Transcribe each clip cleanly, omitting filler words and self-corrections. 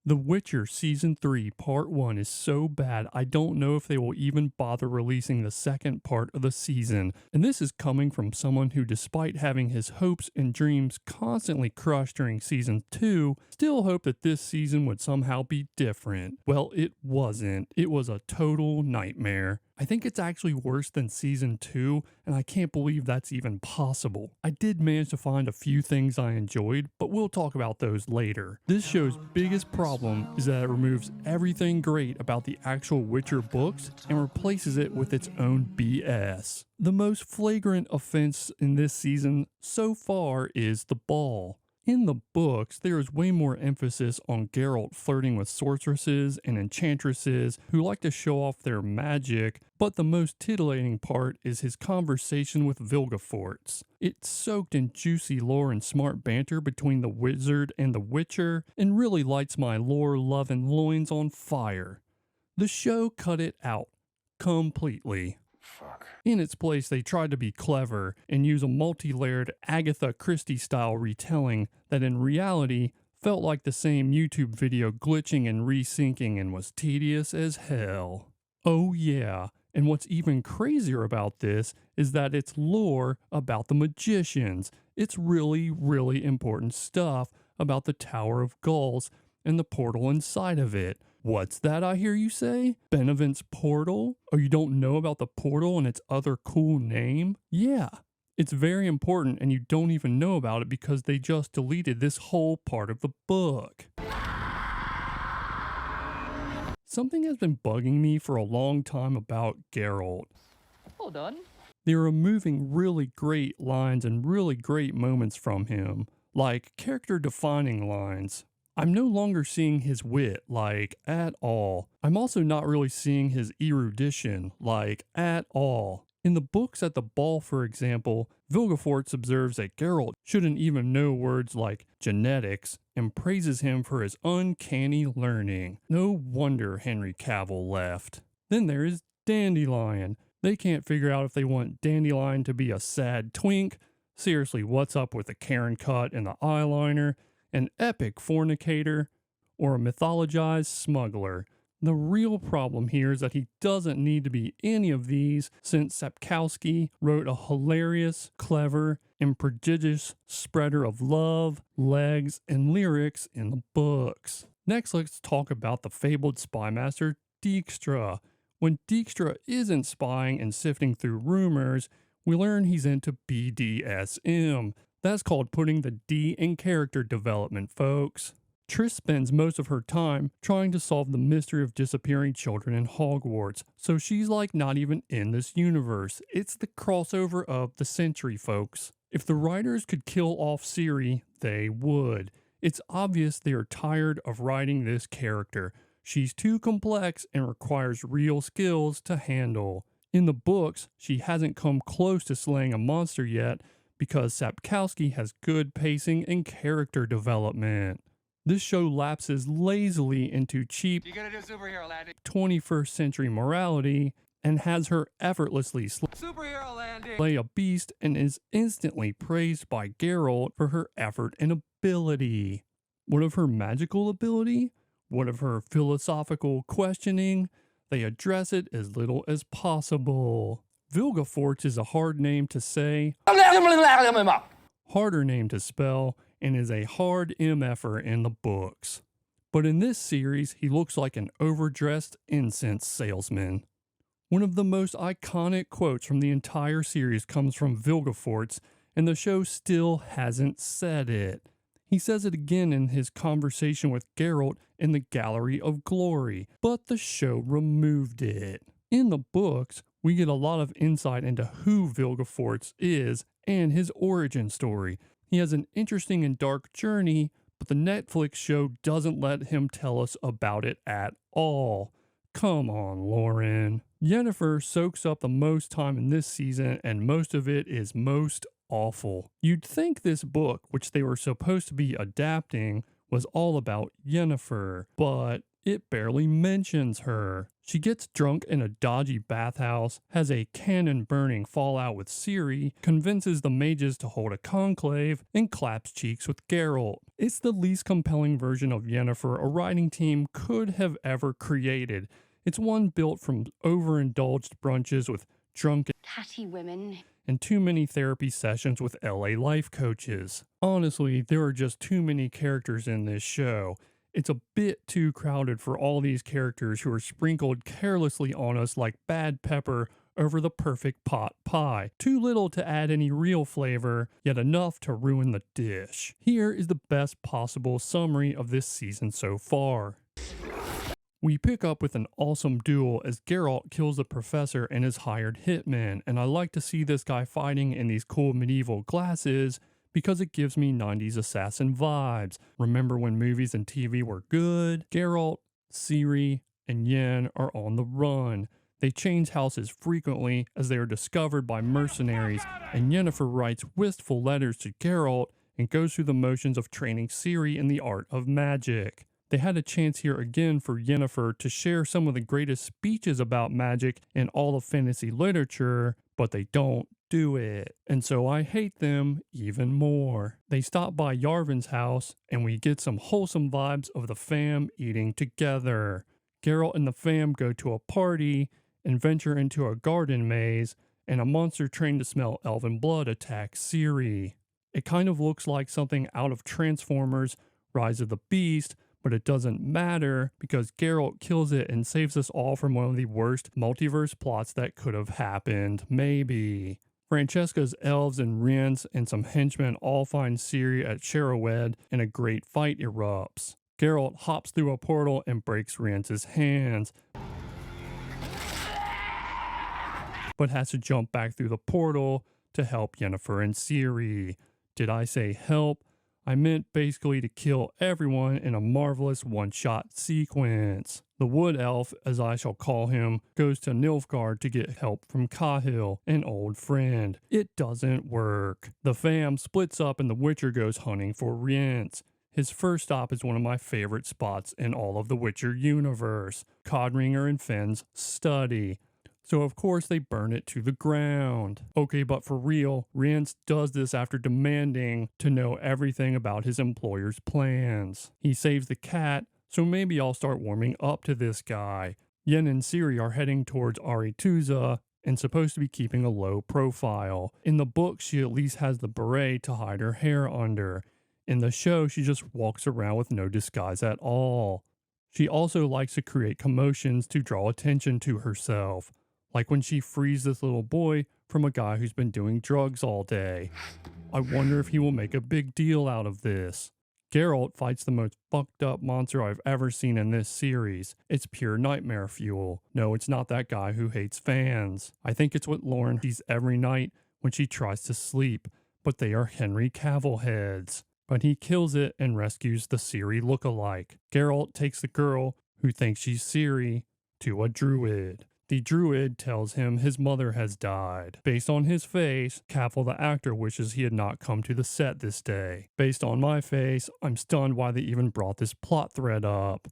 The Witcher Season 3 Part 1 is so bad I don't know if they will even bother releasing the second part of the season. And this is coming from someone who, despite having his hopes and dreams constantly crushed during Season 2, still hoped that this season would somehow be different. Well, it wasn't. It was a total nightmare. I think it's actually worse than Season 2, and I can't believe that's even possible. I did manage to find a few things I enjoyed, but we'll talk about those later. This show's biggest problem is that it removes everything great about the actual Witcher books and replaces it with its own BS. The most flagrant offense in this season so far is the ball. In the books, there is way more emphasis on Geralt flirting with sorceresses and enchantresses who like to show off their magic, but the most titillating part is his conversation with Vilgefortz. It's soaked in juicy lore and smart banter between the wizard and the witcher, and really lights my lore-loving loins on fire. The show cut it out completely. Fuck. In its place, they tried to be clever and use a multi-layered Agatha Christie-style retelling that in reality felt like the same YouTube video glitching and resyncing and was tedious as hell. Oh yeah, and what's even crazier about this is that it's lore about the magicians. It's really, really important stuff about the Tower of Gulls and the portal inside of it. What's that, I hear you say? Benevent's Portal? Oh, you don't know about the portal and its other cool name? Yeah, it's very important and you don't even know about it because they just deleted this whole part of the book. Something has been bugging me for a long time about Geralt. Hold on. They're removing really great lines and really great moments from him, like character-defining lines. I'm no longer seeing his wit, like, at all. I'm also not really seeing his erudition, like, at all. In the books at the ball, for example, Vilgefortz observes that Geralt shouldn't even know words like genetics and praises him for his uncanny learning. No wonder Henry Cavill left. Then there is Dandelion. They can't figure out if they want Dandelion to be a sad twink. Seriously, what's up with the Karen cut and the eyeliner? An epic fornicator, or a mythologized smuggler. The real problem here is that he doesn't need to be any of these since Sapkowski wrote a hilarious, clever, and prodigious spreader of love, legs, and lyrics in the books. Next, let's talk about the fabled spymaster Dijkstra. When Dijkstra isn't spying and sifting through rumors, we learn he's into BDSM. That's called putting the D in character development, folks. Triss spends most of her time trying to solve the mystery of disappearing children in Hogwarts, so she's like not even in this universe. It's the crossover of the century, folks. If the writers could kill off Ciri, they would. It's obvious they are tired of writing this character. She's too complex and requires real skills to handle. In the books, she hasn't come close to slaying a monster yet, because Sapkowski has good pacing and character development. This show lapses lazily into cheap 21st century morality and has her effortlessly slay a beast and is instantly praised by Geralt for her effort and ability. What of her magical ability? What of her philosophical questioning? They address it as little as possible. Vilgefortz is a hard name to say, harder name to spell, and is a hard MFer in the books. But in this series, he looks like an overdressed incense salesman. One of the most iconic quotes from the entire series comes from Vilgefortz, and the show still hasn't said it. He says it again in his conversation with Geralt in the Gallery of Glory, but the show removed it. In the books, we get a lot of insight into who Vilgefortz is and his origin story. He has an interesting and dark journey, but the Netflix show doesn't let him tell us about it at all. Come on, Lauren. Yennefer soaks up the most time in this season, and most of it is most awful. You'd think this book, which they were supposed to be adapting, was all about Yennefer, but it barely mentions her. She gets drunk in a dodgy bathhouse, has a cannon-burning fallout with Ciri, convinces the mages to hold a conclave, and claps cheeks with Geralt. It's the least compelling version of Yennefer a writing team could have ever created. It's one built from overindulged brunches with drunken Catty women. and too many therapy sessions with LA life coaches. Honestly, there are just too many characters in this show. It's a bit too crowded for all these characters who are sprinkled carelessly on us like bad pepper over the perfect pot pie. Too little to add any real flavor, yet enough to ruin the dish. Here is the best possible summary of this season so far. We pick up with an awesome duel as Geralt kills the professor and his hired hitman, and I like to see this guy fighting in these cool medieval glasses because it gives me 90s assassin vibes. Remember when movies and TV were good? Geralt, Ciri, and Yen are on the run. They change houses frequently as they are discovered by mercenaries, and Yennefer writes wistful letters to Geralt and goes through the motions of training Ciri in the art of magic. They had a chance here again for Yennefer to share some of the greatest speeches about magic in all of fantasy literature, but they don't do it. And so I hate them even more. They stop by Yarvin's house, and we get some wholesome vibes of the fam eating together. Geralt and the fam go to a party and venture into a garden maze, and a monster trained to smell elven blood attacks Ciri. It kind of looks like something out of Transformers Rise of the Beast, but it doesn't matter because Geralt kills it and saves us all from one of the worst multiverse plots that could have happened, maybe. Francesca's elves and Rience and some henchmen all find Ciri at Sherrowed and a great fight erupts. Geralt hops through a portal and breaks Rience's hands, but has to jump back through the portal to help Yennefer and Ciri. Did I say help? I meant basically to kill everyone in a marvelous one-shot sequence. The wood elf, as I shall call him, goes to Nilfgaard to get help from Cavil, an old friend. It doesn't work. The fam splits up and the Witcher goes hunting for Rience. His first stop is one of my favorite spots in all of the Witcher universe, Codringer and Finn's study. So of course they burn it to the ground. Okay, but for real, Rience does this after demanding to know everything about his employer's plans. He saves the cat, so maybe I'll start warming up to this guy. Yen and Ciri are heading towards Aretuza and supposed to be keeping a low profile. In the book, she at least has the beret to hide her hair under. In the show, she just walks around with no disguise at all. She also likes to create commotions to draw attention to herself. Like when she frees this little boy from a guy who's been doing drugs all day. I wonder if he will make a big deal out of this. Geralt fights the most fucked up monster I've ever seen in this series. It's pure nightmare fuel. No, it's not that guy who hates fans. I think it's what Lauren sees every night when she tries to sleep, but they are Henry Cavill heads. But he kills it and rescues the Ciri lookalike. Geralt takes the girl, who thinks she's Ciri, to a druid. The druid tells him his mother has died. Based on his face, Cavil the actor wishes he had not come to the set this day. Based on my face, I'm stunned why they even brought this plot thread up.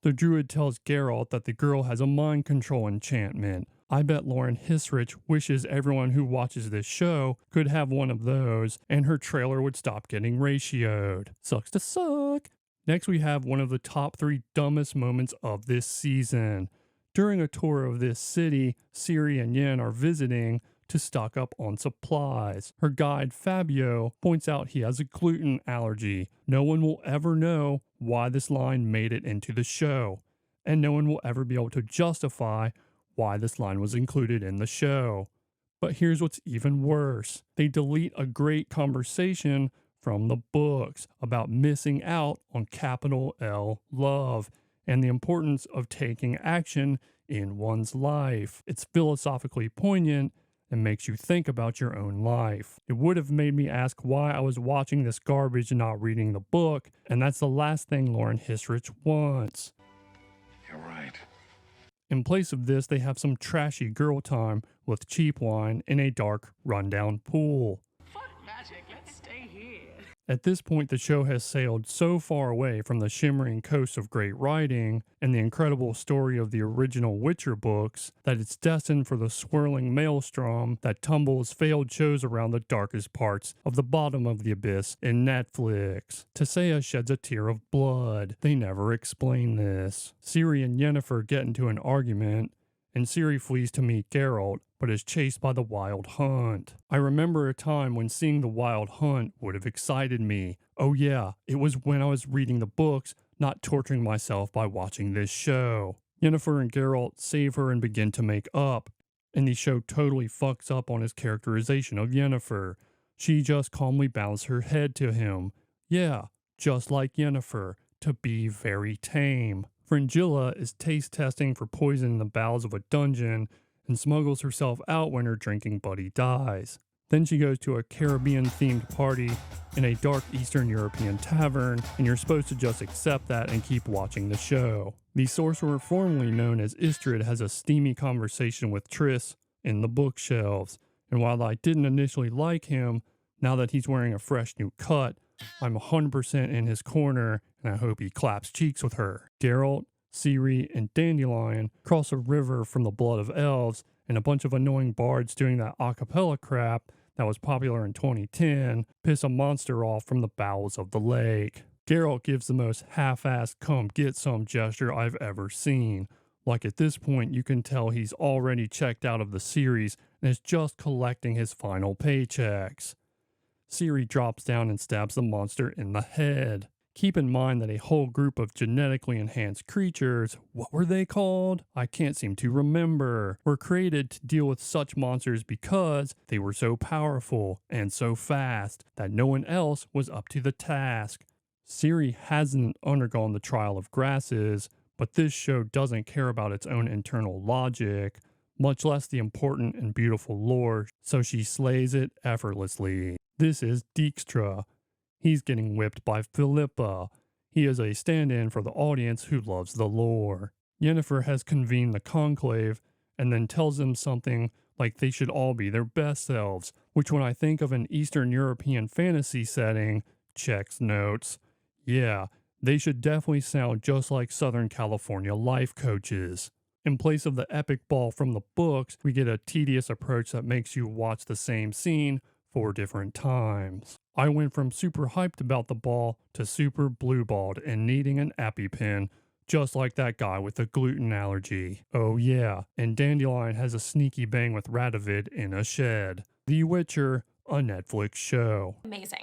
The druid tells Geralt that the girl has a mind control enchantment. I bet Lauren Hissrich wishes everyone who watches this show could have one of those, and her trailer would stop getting ratioed. Sucks to suck. Next we have one of the top 3 dumbest moments of this season. During a tour of this city, Ciri and Yen are visiting to stock up on supplies. Her guide, Fabio, points out he has a gluten allergy. No one will ever know why this line made it into the show, and no one will ever be able to justify why this line was included in the show. But here's what's even worse. They delete a great conversation from the books about missing out on capital L love and the importance of taking action in one's life. It's philosophically poignant and makes you think about your own life. It would have made me ask why I was watching this garbage and not reading the book, and that's the last thing Lauren Hissrich wants. You're right. In place of this, they have some trashy girl time with cheap wine in a dark, rundown pool. Fuck magic, let's stay here. At this point, the show has sailed so far away from the shimmering coast of great writing and the incredible story of the original Witcher books that it's destined for the swirling maelstrom that tumbles failed shows around the darkest parts of the bottom of the abyss in Netflix. Tissaia sheds a tear of blood. They never explain this. Ciri and Yennefer get into an argument, and Ciri flees to meet Geralt, but is chased by the Wild Hunt. I remember a time when seeing the Wild Hunt would have excited me. Oh yeah, it was when I was reading the books, not torturing myself by watching this show. Yennefer and Geralt save her and begin to make up, and the show totally fucks up on his characterization of Yennefer. She just calmly bows her head to him. Yeah, just like Yennefer, to be very tame. Fringilla is taste testing for poison in the bowels of a dungeon and smuggles herself out when her drinking buddy dies. Then she goes to a Caribbean-themed party in a dark Eastern European tavern, and you're supposed to just accept that and keep watching the show. The sorcerer formerly known as Istrid has a steamy conversation with Triss in the bookshelves, and while I didn't initially like him, now that he's wearing a fresh new cut, I'm 100% in his corner, and I hope he claps cheeks with her. Geralt, Ciri, and Dandelion cross a river from the blood of elves, and a bunch of annoying bards doing that a cappella crap that was popular in 2010 piss a monster off from the bowels of the lake. Geralt gives the most half-assed come get some gesture I've ever seen. Like at this point you can tell he's already checked out of the series and is just collecting his final paychecks. Ciri drops down and stabs the monster in the head. Keep in mind that a whole group of genetically enhanced creatures, what were they called? I can't seem to remember, were created to deal with such monsters because they were so powerful and so fast that no one else was up to the task. Ciri hasn't undergone the trial of grasses, but this show doesn't care about its own internal logic, much less the important and beautiful lore, so she slays it effortlessly. This is Dijkstra. He's getting whipped by Philippa. He is a stand-in for the audience who loves the lore. Yennefer has convened the conclave and then tells them something like they should all be their best selves, which when I think of an Eastern European fantasy setting, checks notes. Yeah, they should definitely sound just like Southern California life coaches. In place of the epic ball from the books, we get a tedious approach that makes you watch the same scene 4 different times. I went from super hyped about the ball to super blue-balled and needing an EpiPen, just like that guy with the gluten allergy. Oh yeah, and Dandelion has a sneaky bang with Radovid in a shed. The Witcher, a Netflix show. Amazing.